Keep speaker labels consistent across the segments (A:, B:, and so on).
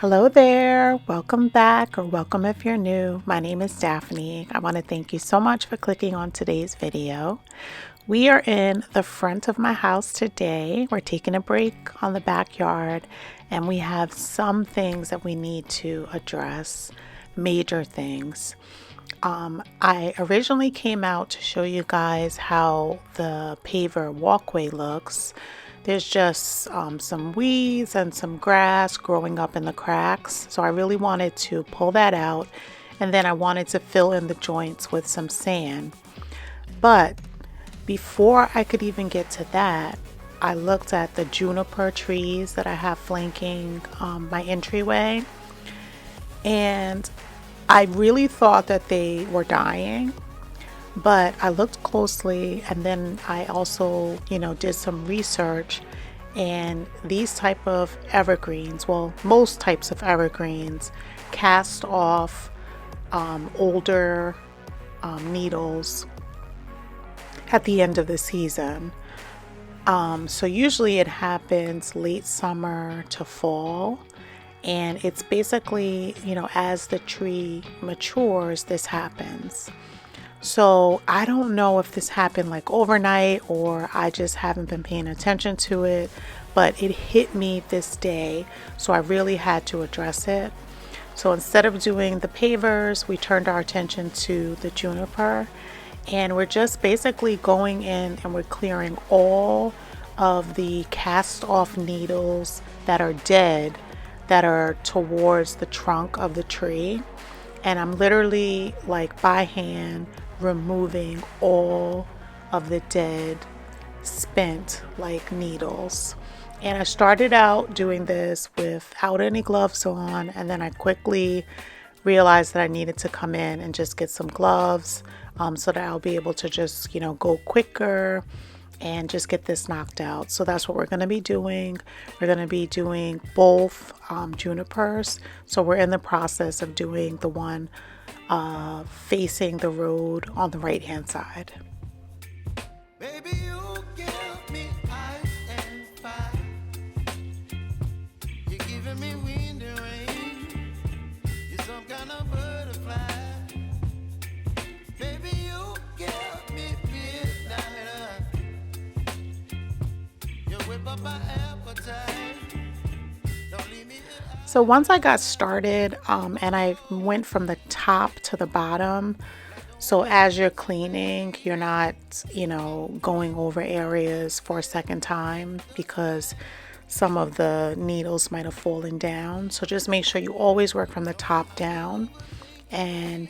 A: Hello there, welcome back or welcome if you're new. My name is Daphne. I want to thank you so much for clicking on today's video. We are in the front of my house today. We're taking a break on the backyard and we have some things that we need to address, major things. I originally came out to show you guys how the paver walkway looks. There's just some weeds and some grass growing up in the cracks. So I really wanted to pull that out, and then I wanted to fill in the joints with some sand. But before I could even get to that, I looked at the juniper trees that I have flanking my entryway, and I really thought that they were dying. But I looked closely, and then I also, did some research, and these type of evergreens, well, most types of evergreens, cast off older needles at the end of the season. So usually it happens late summer to fall, and it's basically, as the tree matures, this happens. So I don't know if this happened like overnight or I just haven't been paying attention to it, but it hit me this day, so I really had to address it. So instead of doing the pavers, we turned our attention to the juniper, and we're just basically going in and we're clearing all of the cast off needles that are dead, that are towards the trunk of the tree. And I'm literally like by hand removing all of the dead, spent like needles. And I started out doing this without any gloves on, and then I quickly realized that I needed to come in and just get some gloves so that I'll be able to just, go quicker and just get this knocked out. So that's what we're going to be doing. We're going to be doing both junipers. So we're in the process of doing the one facing the road on the right hand side.
B: Baby, you give me ice and fire. You're giving me wind and rain. You're some kind of butterfly. Baby, you give me midnight. You whip up my appetite. Don't leave me.
A: So once I got started and I went from the top to the bottom, so as you're cleaning, you're not, going over areas for a second time because some of the needles might have fallen down. So just make sure you always work from the top down. And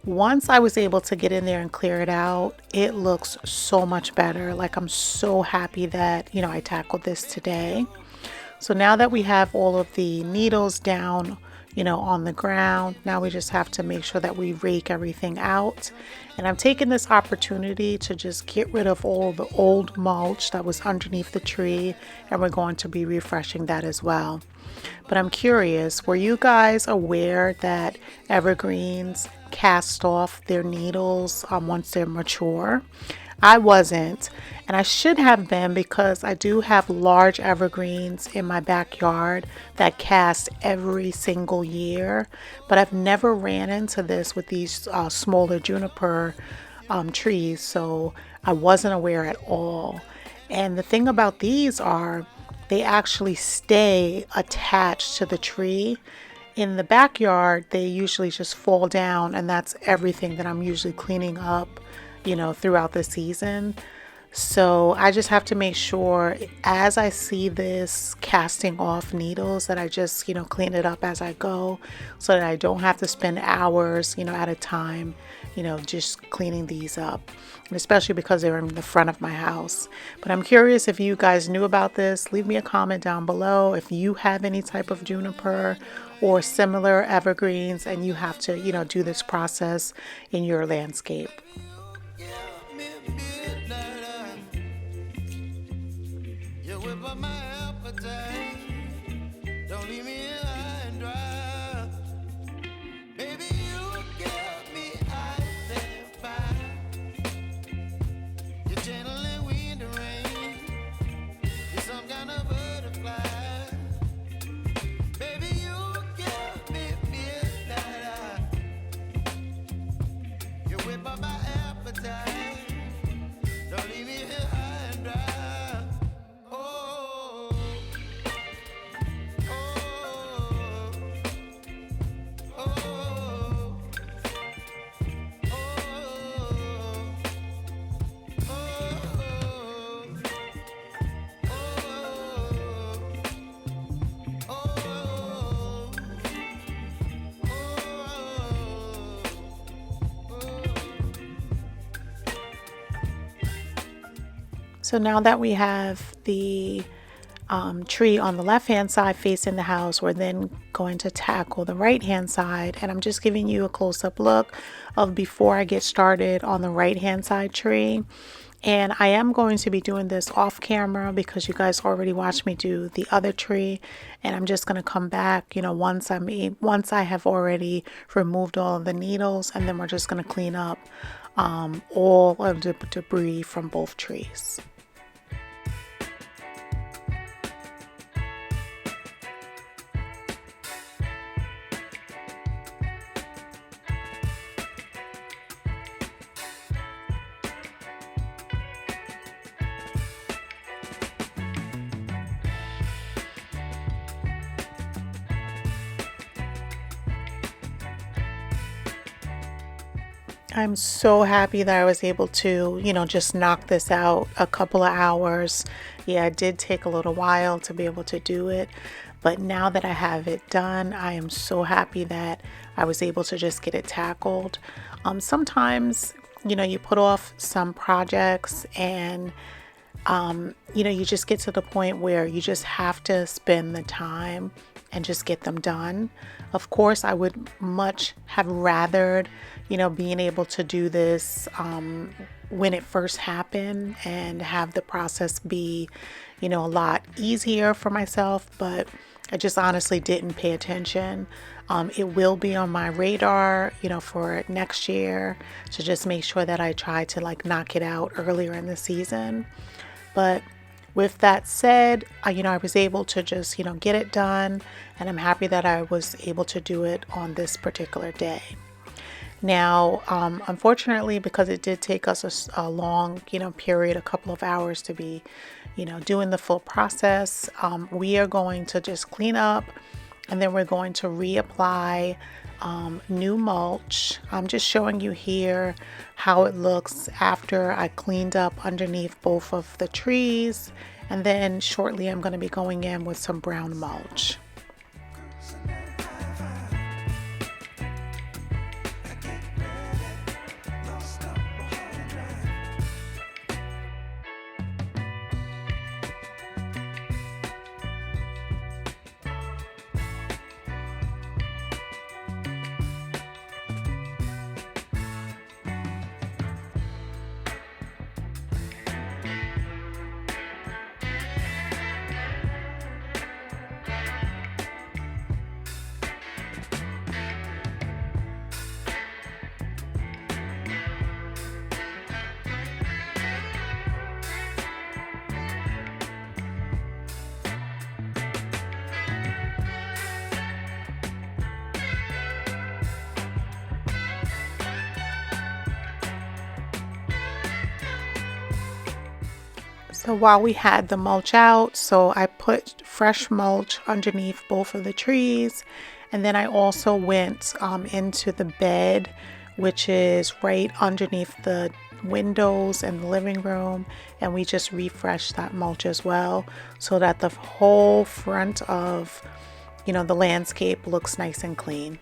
A: once I was able to get in there and clear it out, it looks so much better. Like, I'm so happy that, I tackled this today. So now that we have all of the needles down, on the ground, now we just have to make sure that we rake everything out. And I'm taking this opportunity to just get rid of all the old mulch that was underneath the tree, and we're going to be refreshing that as well. But I'm curious, were you guys aware that evergreens cast off their needles once they're mature? I wasn't, and I should have been, because I do have large evergreens in my backyard that cast every single year, but I've never ran into this with these smaller juniper trees, so I wasn't aware at all. And the thing about these are they actually stay attached to the tree. In the backyard, they usually just fall down, and that's everything that I'm usually cleaning up throughout the season. So I just have to make sure as I see this casting off needles that I just, clean it up as I go, so that I don't have to spend hours, at a time, just cleaning these up, and especially because they're in the front of my house. But I'm curious if you guys knew about this. Leave me a comment down below if you have any type of juniper or similar evergreens and you have to, do this process in your landscape.
B: You whip up my appetite. Don't leave me high and dry. Baby, you give me ice and fire. You're channeling wind and rain. You're some kind of butterfly. Baby, you
A: So now that we have the tree on the left hand side facing the house, we're then going to tackle the right hand side, and I'm just giving you a close-up look of before I get started on the right hand side tree. And I am going to be doing this off camera because you guys already watched me do the other tree, and I'm just going to come back, once I have already removed all of the needles, and then we're just going to clean up all of the debris from both trees. I'm so happy that I was able to, just knock this out a couple of hours. Yeah, it did take a little while to be able to do it, but now that I have it done, I am so happy that I was able to just get it tackled. Sometimes, you put off some projects and you just get to the point where you just have to spend the time and just get them done. Of course, I would much have rathered, being able to do this when it first happened and have the process be, a lot easier for myself, but I just honestly didn't pay attention. It will be on my radar, for next year to just make sure that I try to knock it out earlier in the season. But with that said, I was able to just, get it done, and I'm happy that I was able to do it on this particular day. Now, unfortunately, because it did take us a long, period, a couple of hours to be, doing the full process, we are going to just clean up, and then we're going to reapply new mulch. I'm just showing you here how it looks after I cleaned up underneath both of the trees, and then shortly I'm going to be going in with some brown mulch. So while we had the mulch out, so I put fresh mulch underneath both of the trees, and then I also went into the bed, which is right underneath the windows in the living room, and we just refreshed that mulch as well so that the whole front of the landscape looks nice and clean.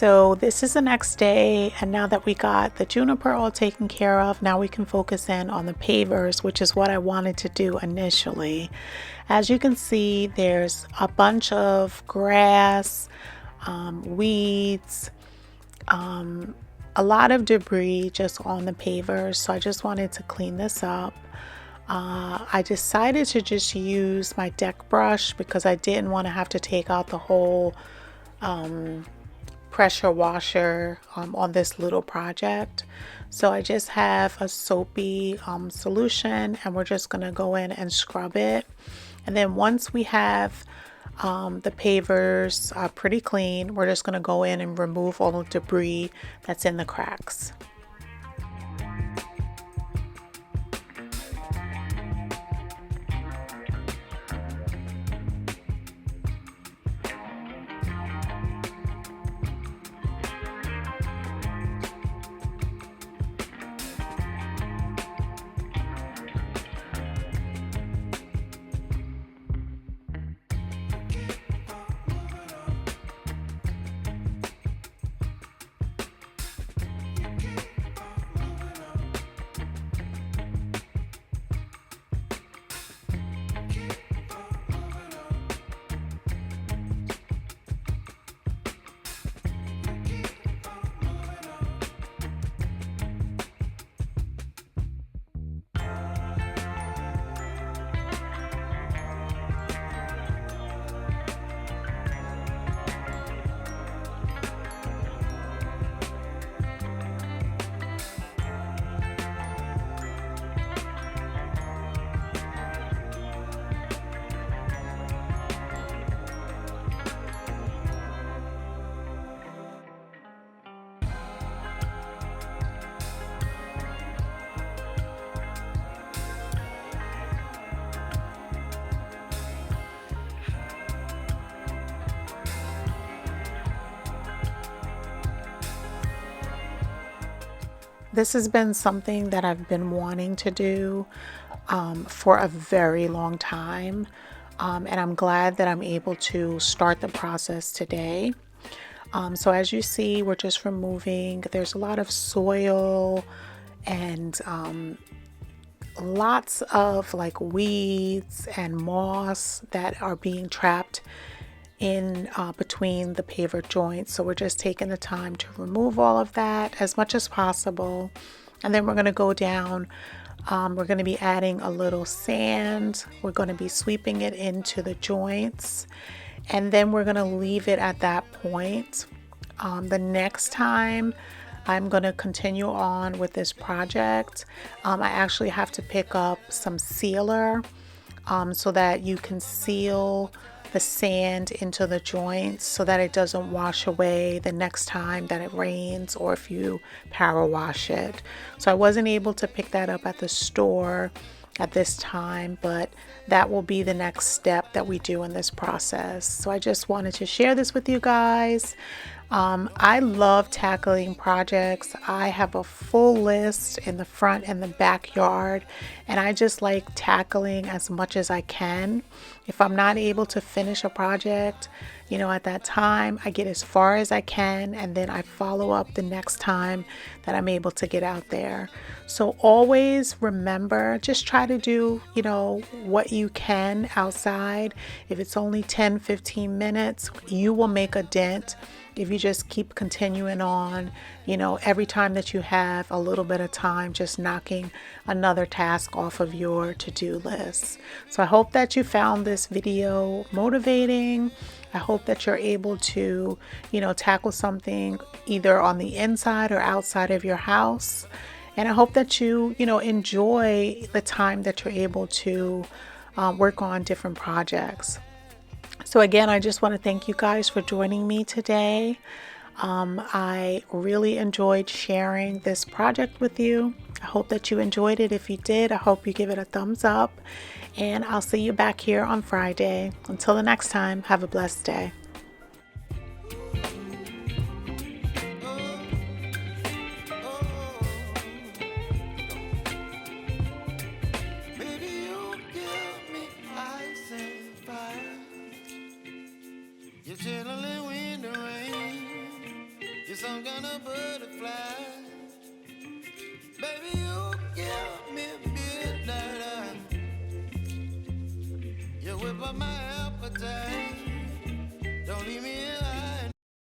A: So this is the next day, and now that we got the juniper all taken care of, now we can focus in on the pavers, which is what I wanted to do initially. As you can see, there's a bunch of grass, weeds, a lot of debris just on the pavers, so I just wanted to clean this up. I decided to just use my deck brush because I didn't want to have to take out the whole pressure washer on this little project. So I just have a soapy solution, and we're just going to go in and scrub it. And then once we have the pavers pretty clean, we're just going to go in and remove all the debris that's in the cracks. This has been something that I've been wanting to do for a very long time, and I'm glad that I'm able to start the process today. So as you see, we're just removing, there's a lot of soil and lots of like weeds and moss that are being trapped in between the paver joints. So we're just taking the time to remove all of that as much as possible. And then we're going to go down. We're going to be adding a little sand. We're going to be sweeping it into the joints. And then we're going to leave it at that point. The next time I'm going to continue on with this project, I actually have to pick up some sealer so that you can seal the sand into the joints so that it doesn't wash away the next time that it rains or if you power wash it. So I wasn't able to pick that up at the store at this time, but that will be the next step that we do in this process. So I just wanted to share this with you guys. I love tackling projects. I have a full list in the front and the backyard, and I just like tackling as much as I can. If I'm not able to finish a project, at that time, I get as far as I can, and then I follow up the next time that I'm able to get out there. So always remember, just try to do, what you can outside. If it's only 10-15 minutes, you will make a dent if you just keep continuing on, every time that you have a little bit of time, just knocking another task off of your to-do list. So I hope that you found this video motivating. I hope that you're able to, tackle something either on the inside or outside of your house. And I hope that you, enjoy the time that you're able to work on different projects. So again, I just want to thank you guys for joining me today. I really enjoyed sharing this project with you. I hope that you enjoyed it. If you did, I hope you give it a thumbs up. And I'll see you back here on Friday. Until the next time, have a blessed day.
B: Baby, you give me ice and fire. You're chilling when the rain. some kind of butterfly. Baby, you give me midnight. You whip up my appetite.